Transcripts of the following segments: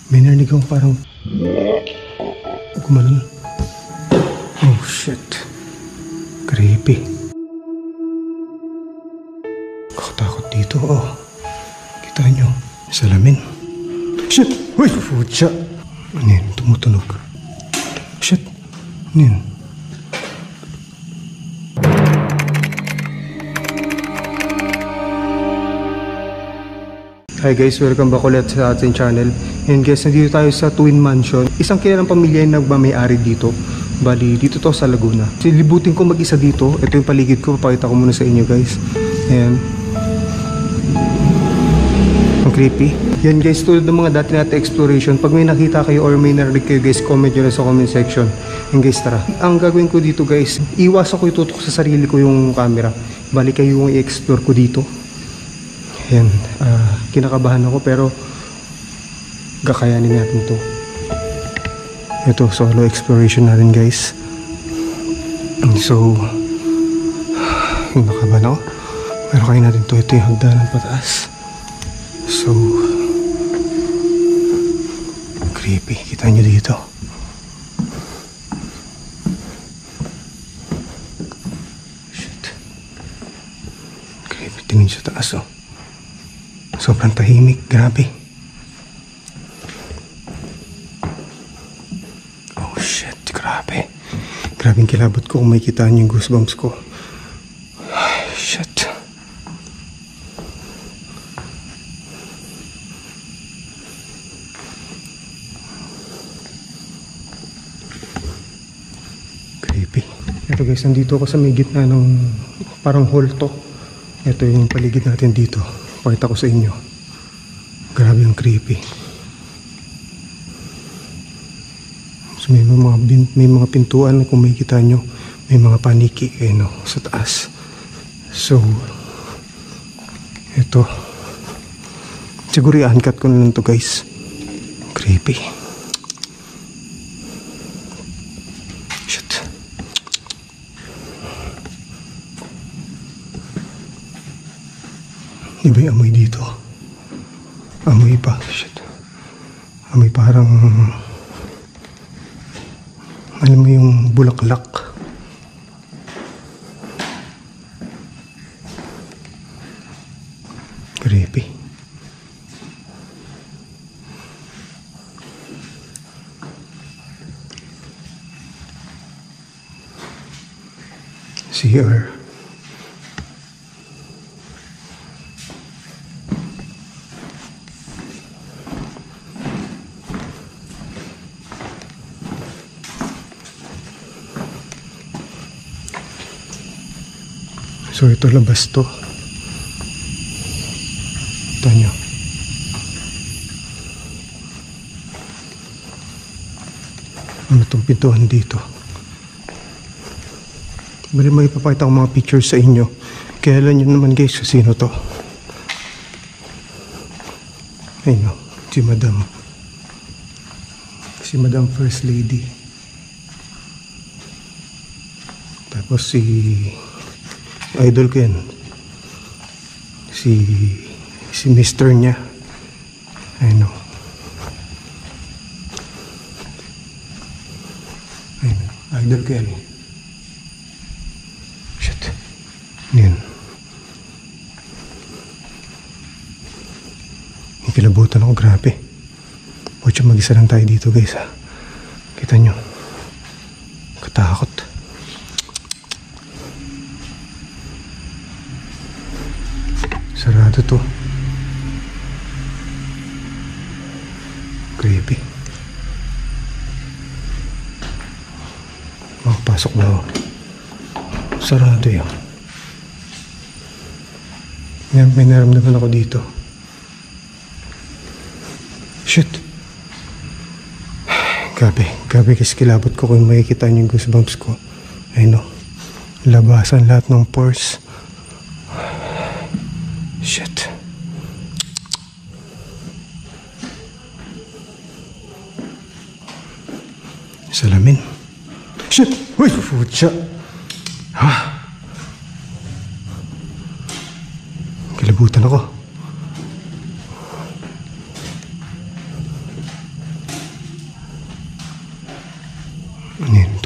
May narinig akong parang gumanon. Oh shit. Creepy. Kakatakot dito. Oh. Kita nyo. Salamin. Shit! Uy! Futya! Ano yun? Tumutunog. Shit! Ano yun? Hi guys, welcome back ulit sa ating channel. And guys, nandito tayo sa Twin Mansion. Isang kilalang pamilya yung nagmamay-ari dito. Bali, dito to sa Laguna. Silibutin ko mag-isa dito. Ito yung paligid ko. Papakita ko muna sa inyo guys. Ayan. Ang creepy. Yan guys, tulad ng mga dati natin exploration. Pag may nakita kayo or may narinig kayo guys, comment nyo na sa comment section. And guys, tara. Ang gagawin ko dito guys, iwasan ko itutok sa sarili ko yung camera. Bali kayo yung i-explore ko dito. Ayan, kinakabahan ako pero kakayanin natin to. Ito, solo exploration natin guys. So, nakabahan ako. Pero kaya natin to. Ito yung hagdanan pataas. So, creepy. Kita nyo dito. Shit. Creepy. Tingin sa taas oh. Sobrang tahimik, grabe. Oh shit, grabe. Grabing kilabot ko kung may kitaan yung goosebumps ko. Shit. Creepy. Ito guys, nandito ako sa may gitna ng parang hall to. Ito yung paligid natin dito. Pakita ko sa inyo. Grabe ang creepy. So may mga pintuan kung may kita nyo. May mga paniki no, sa taas. So ito. Siguro i-uncut ko na lang to guys. Creepy. Shit. Iba yung amoy dito. Amoy pa. Shit. Amoy parang alam mo yung bulaklak. Creepy. CR. So ito labas to. Ito nyo. Ano itong pintuan dito? Bali may ipapakita ko mga pictures sa inyo. Kaya alam nyo naman guys sino to. Ayun o. Si Madam. Si Madam First Lady. Tapos si idol ko yan. Si mister niya. Ayun o. Ayun o. Idol ko yan. Shit. Yan. Ikilabutan ako. Grabe. Pucha mag-isa lang tayo dito guys ha. Kita nyo. Katakot. Sarado to. Creepy. Makapasok na ako. Sarado yan. May naramdaman ako dito. Shit. Grabe. Grabe kasi kilabot ko kung makikita niyo yung goosebumps ko. Ayun o. Labasan lahat ng pores. Shit. Salamin. Shit! Uy! Futya! Ha? Kilabutan ako.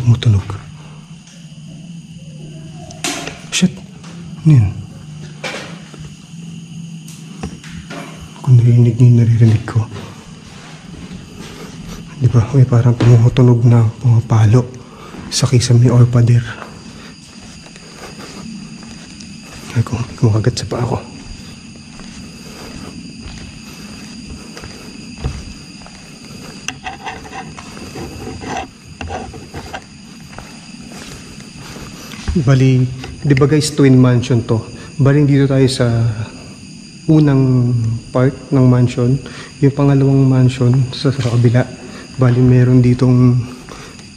tumutunog. Shit! Ano yun? Kung narinig niyo yung naririnig ko. Diba? May parang tumutunog na pumapalo sa kisame or pader. Ay, kumakagat sa paa ko. Bali, di ba guys, twin mansion to? Bali, dito tayo sa unang part ng mansion. Yung pangalawang mansion sa kabila. Bali, meron ditong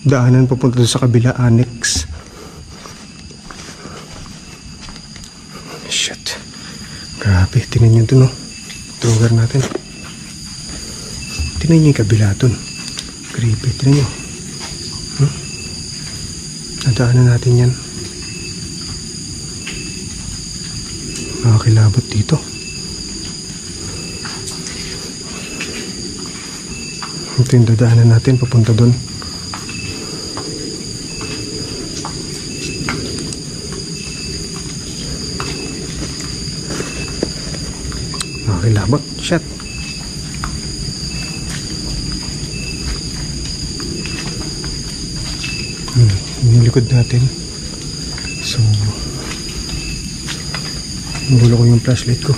daanan papunta sa kabila, annex. Shit. Grabe, tingnan nyo ito, no? Drogar natin. Tingnan nyo yung kabila dun. Creepy, tingnan nyo. Nadaanan natin yan. Nakakilabot dito. Ito yung dadaanan natin papunta doon. Nakakilabot. Shit. Yung likod natin. So, nagulo ko yung flashlight ko.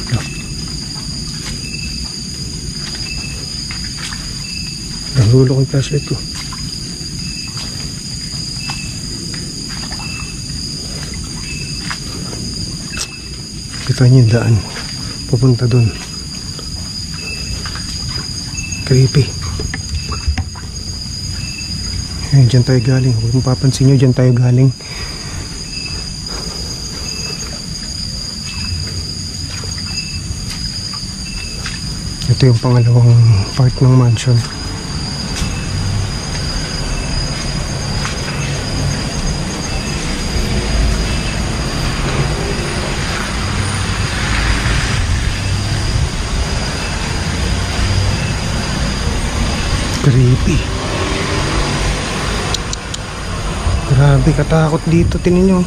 Nagulo ko yung flashlight ko. Kita niyo yung daan. Pupunta dun. Creepy. Ayun, dyan tayo galing. Kung mapapansin nyo, dyan tayo galing. Ito yung pangalawang part ng mansion. Creepy. Grabe, katakot dito. Tingnan nyo.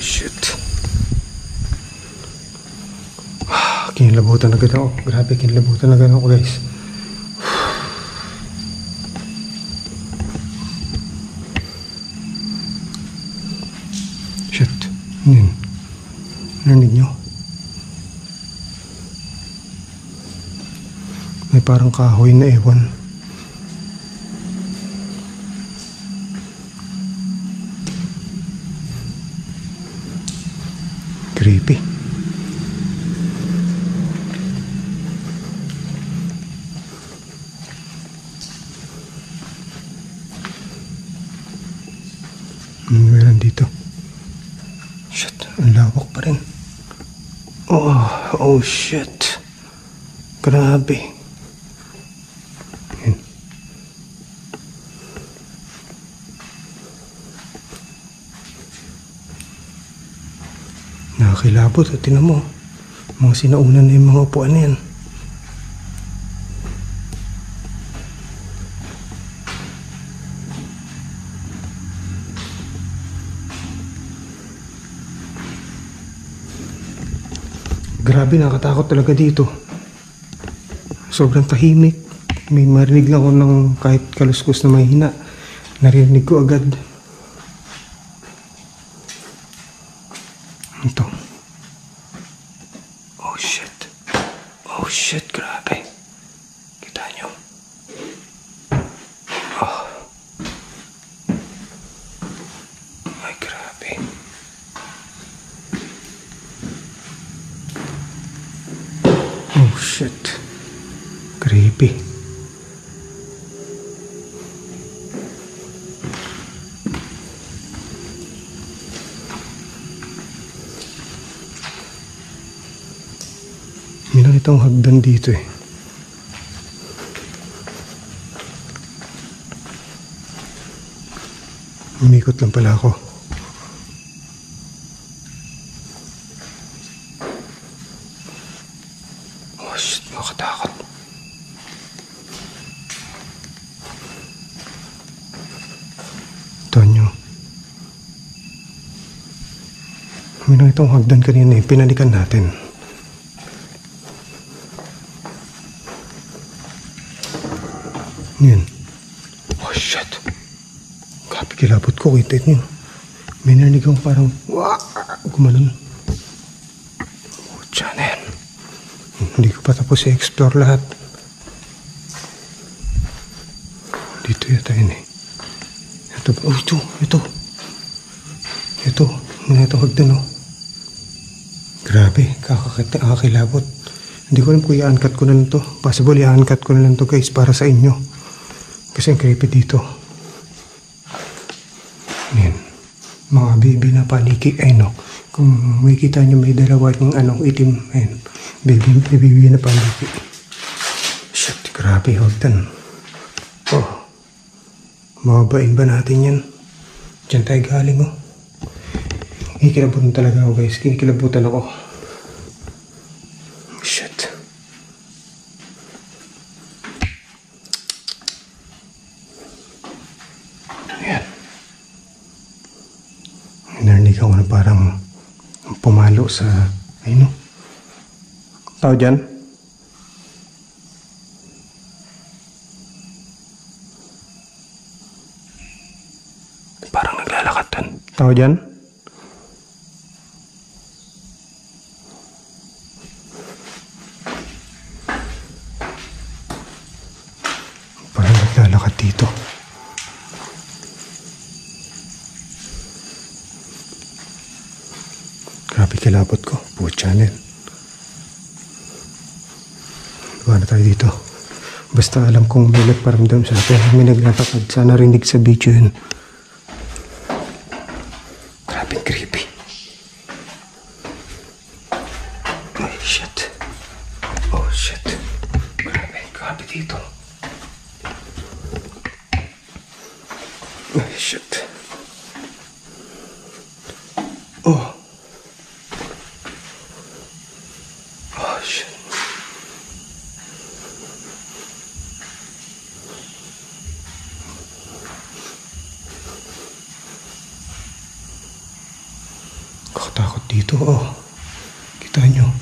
Shit. Kinilabutan agad ako. Grabe, kinilabutan agad ako, guys. Shit. Ano yun? Narinig nyo? May parang kahoy na ewan. Creepy. Meron dito. Shit, ang lawak pa rin. Oh shit. Grabe. Yan. Nakakilabot. At tinan mo, mga sinaunan na yung mga upuan na yan. Grabe, nakatakot talaga dito. Sobrang tahimik. May marinig lang ako ng kahit kaluskos na mahina. Narinig ko agad. Ito. Oh shit. Oh shit, grabe. Kita nyo. Oh. Ay, grabe. Oh shit. Creepy. May nakitang hagdan dito eh. Umikot lang pala ako. Oh shit, nakakatakot. May nakita akong hagdan kanina eh. Pinalikan natin. Yan. Oh shit. Grabe kilabot ko. Kita nyo. May narinig akong parang gumanon. Oh, dyan yan. Hindi ko pa tapos i-explore lahat. Dito yata yun eh. Ito. Oh, ito. Ito. May nakita hagdan oh. Grabe, kakakilabot. Hindi ko alam kung i-uncut ko na lang to. Possible i-uncut ko na lang to guys para sa inyo. Kasi ang creepy dito. Ayan. Mga baby na paniki. Ay no. Kung makikita nyo may dalawa yung itim. Ayan. Baby na paniki. Shit, grabe hagdan. Oh. Mababain ba natin yan? Diyan tayo galing oh. Kinikilabutan talaga ako guys. Kinikilabutan ako. Shit. Ayan. Narinig ako na parang pumalo sa ayun. Tao dyan? Parang naglalakad dun. Tao dyan? Lalakad dito. Grabe kilabot ko. Channel. Diba na tayo dito? Basta alam kong may nagparamdam sa atin. May naglalakad. Sana rinig sa video yun. Grabe creepy. Oh shit. Oh shit. Grabe dito. Oh, shit. Oh. Oh, shit. Kakatakot dito, oh. Kita nyo.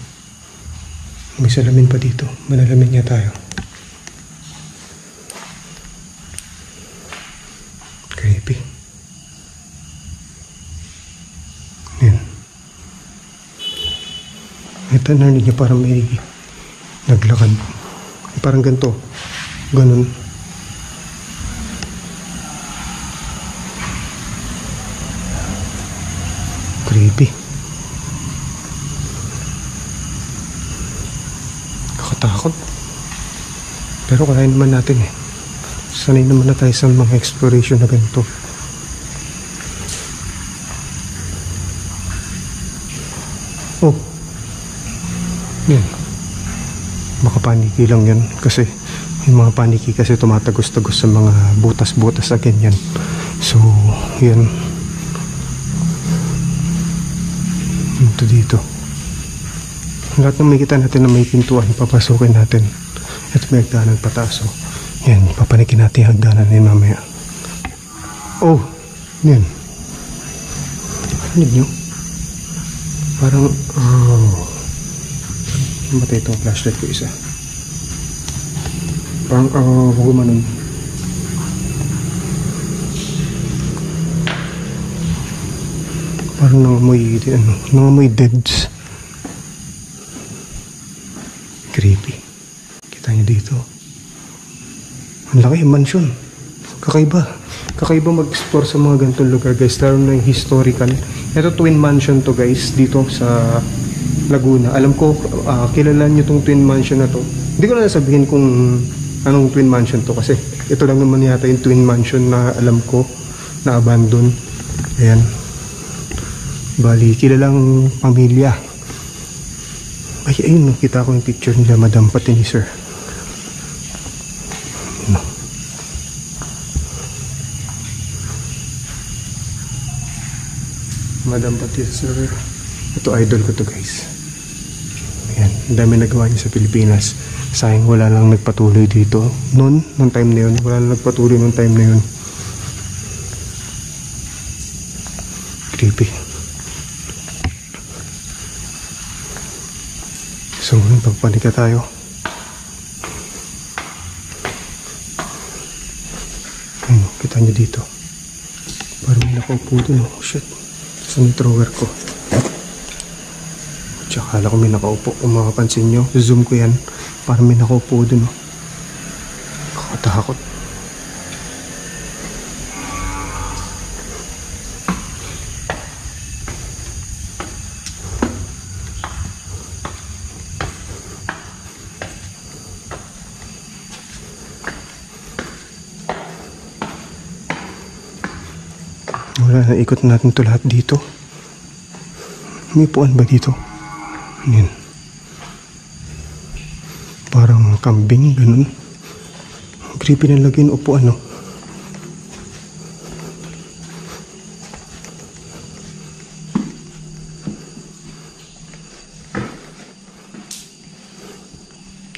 May salamin pa dito. Manalamin niya tayo. Creepy. Yan. Ito narinig niya parang may naglakad. Parang ganito. Ganun. Creepy. Kakatakot. Pero kaya naman natin eh. Sanay naman na tayo sa mga exploration na ganito. Oh. Yan. Makapaniki lang yan. Kasi yung mga paniki kasi tumatagos-tagos sa mga butas-butas na ganyan. So, yan. Ito dito. Lahat ng makikita natin na may pintuan, papasukin natin. At may hagdanan pataas. Yan, papanikin natin yung hagdanan din mamaya. Oh, yan. Ano nyo? Parang, matay itong flashlight ko isa. Parang, gumanon. Parang nangamoy deads. Creepy. Kita nyo dito. Ang laki yung mansion. Kakaiba. Kakaiba mag-explore sa mga ganitong lugar guys. Lalo na yung historical. Ito twin mansion to guys. Dito sa Laguna. Alam ko, kilala nyo tong twin mansion na to. Hindi ko na sabihin kung anong twin mansion to. Kasi ito lang naman yata yung twin mansion na alam ko na abandon. Ayan. Bali, kilalang pamilya. Ay, ayun. Kita ko yung picture nila. Madam pati ni sir. Madam pati sir. Ito idol ko to guys. Ayan, ang dami nagawa niya sa Pilipinas. Sayang wala lang nagpatuloy dito. Nung time na yun, wala lang nagpatuloy nung time na yun. Creepy. So, pagpanika tayo. Ayun, kita nyo dito. Parang may nakaupo dun. Oh, shit. Saan yung thrower ko? Tsaka akala ko may nakaupo. Kung makapansin nyo, zoom ko yan. Parang may nakaupo dun. Oh. Kakatakot. Wala na, ikot natin ito lahat dito. May puan ba dito? Yan. Parang kambing, ganun. Creepy na lagyan upuan, no?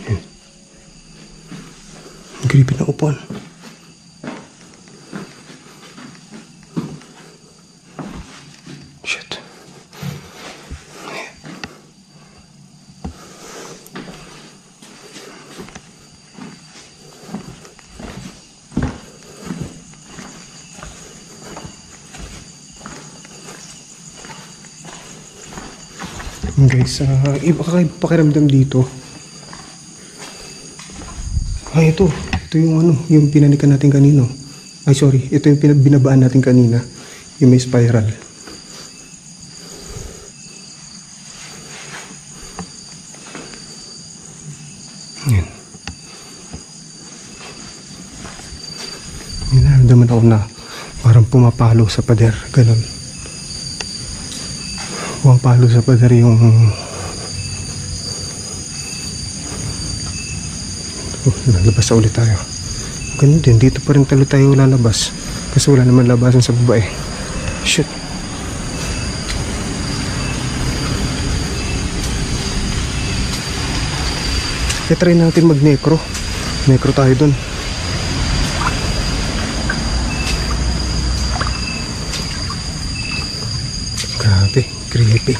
Yan. Creepy na upuan. Guys, iba pakiramdam dito. Ito yung ano, yung pinanikan natin kanino. Ay sorry, ito yung binabaan natin kanina, yung may spiral. Yan. Nararamdaman ako na parang pumapalo sa pader, ganun. Pumapalo sa pader yung lalabas na ulit tayo. Ganun din, dito pa rin tayo lalabas kasi wala naman labasan sa baba eh. Shit. Kaya try natin mag-necro. Necro tayo dun. Grabe, creepy.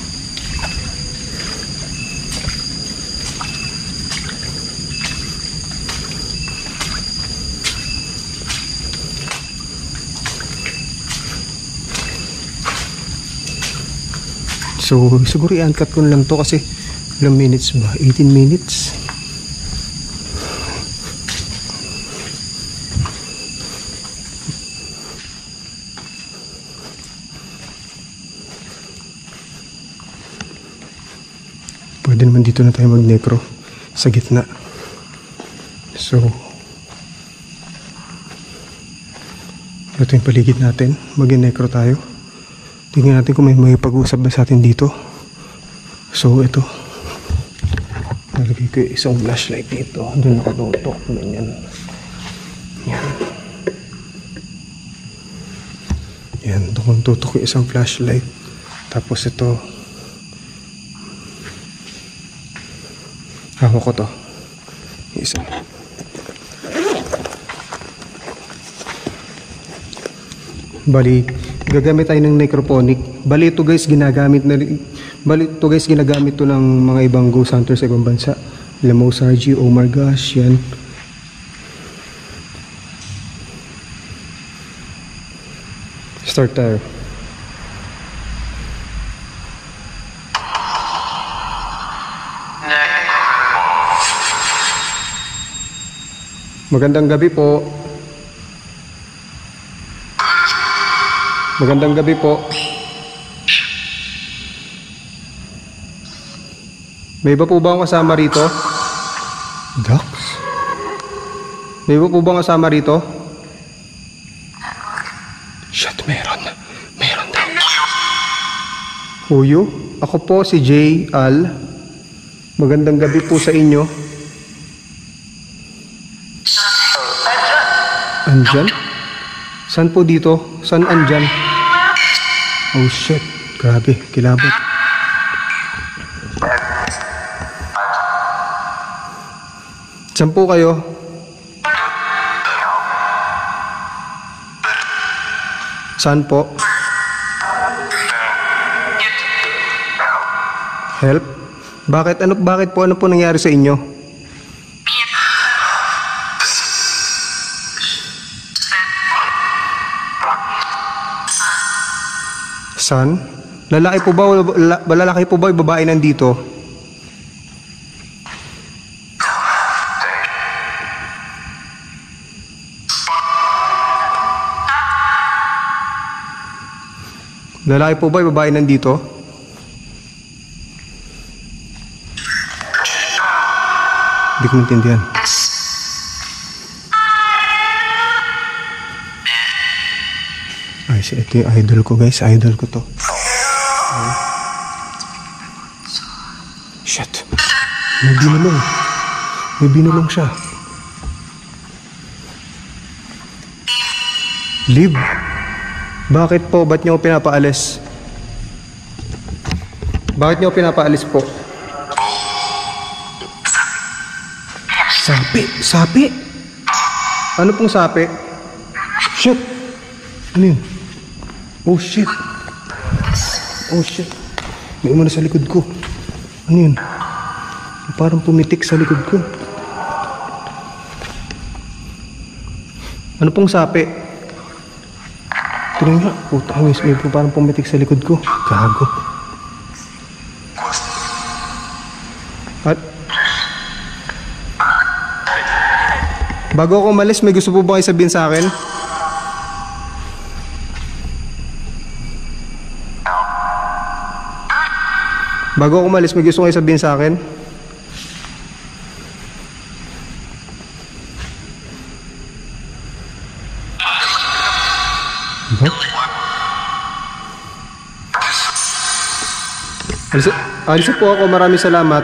So, siguro i-uncut ko lang to kasi ilang minutes ba? 18 minutes? Pwede naman dito na tayo mag-necro sa gitna. So, ito yung paligid natin. Mag-necro tayo. Tingnan natin kung may pag-uusap ba sa atin dito. So, ito. Nalagay ko yung isang flashlight dito. Doon nakatutok. Ganyan. Yan. Yan. Doon tutok yung isang flashlight. Tapos ito. Hawak ko to. Isa. Bali, gagamit tayo ng necrophonic. Bali ito guys ginagamit to ng mga ibang ghost hunters sa ibang bansa. Lamo Sargi, Omar Gosh, yan. Start tayo. Magandang gabi po. Magandang gabi po. May iba po ba ang kasama rito? Ducks? May iba po ba ang kasama rito? Shit, meron. Meron daw. Huyo? Ako po si J. Al. Magandang gabi po sa inyo. Andyan? Saan po dito? Saan andyan? Oh shit, grabe, kilabot. Saan po kayo? Saan po? Help? Bakit po? Ano po nangyari sa inyo? Son? Lalaki po ba o babae nandito? Lalaki po ba o babae nandito? Hindi ko maintindihan. Ay, ito yung idol ko, guys. Idol ko to. Shit. May binulong siya. Liv? Bakit po? Ba't niyo pinapaalis? Bakit niyo pinapaalis po? Sapi? Ano pong sapi? Shit! Ano yun? Oh shit! May umano sa likod ko. Ano yun? Parang pumitik sa likod ko. Ano pong sapi? Tingnan nga. Putangis, may parang pumitik sa likod ko. Gago. At bago ako umalis, may gusto po ba kayo sabihin sa akin? Bago ako umalis, may gusto kayo sabihin sa akin? Alis po ako. Maraming salamat.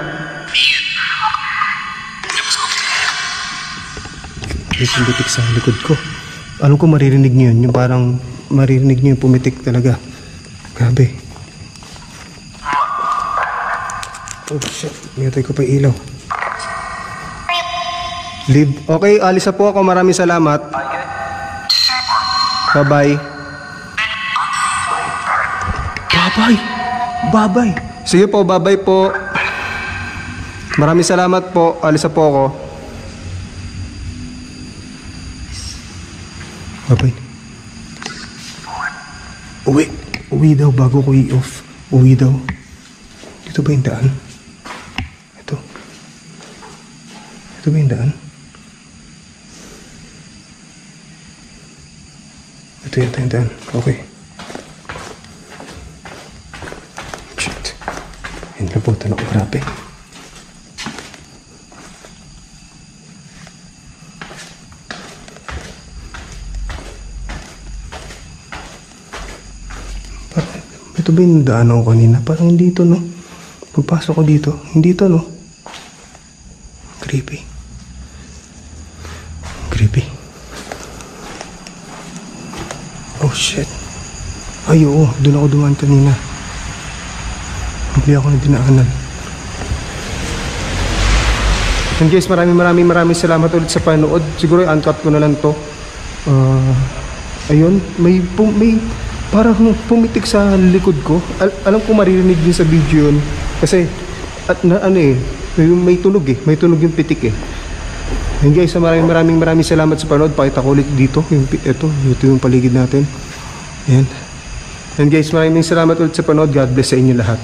Yung pumitik sa likod ko. Alam ko maririnig niyo yun. Yung parang maririnig niyo yung pumitik talaga. Grabe. Oh shit. Miyatay ko pa yung ilaw. Liv. Okay, alis na po ako. Maraming salamat. Bye-bye. Bye-bye. Sige po, bye-bye po. Maraming salamat po. Alis na po ako. Bye-bye. Uwi daw bago ko i-off. Uwi daw. Dito ba yung daan? Ito ba yung daan? Ito yata yung daan. Okay. Shit. Nabutan ako, grabe. Ito ba yung daan ako kanina? Parang hindi ito, no? Pagpasok ko dito, hindi ito, no? Creepy. Oh shit. Ay oo, doon ako dumaan kanina. Hindi ako na dinaanan. And guys, maraming salamat ulit sa panood. Siguro i-uncut ko na lang to. Ayun, may parang pumitik sa likod ko. Alam ko maririnig din sa video yun. Kasi, may tunog may tunog yung pitik eh. And guys, maraming salamat sa panood. Pakita ko ulit dito. Ito yung paligid natin. Ayan. And guys, maraming salamat ulit sa panood. God bless sa inyo lahat.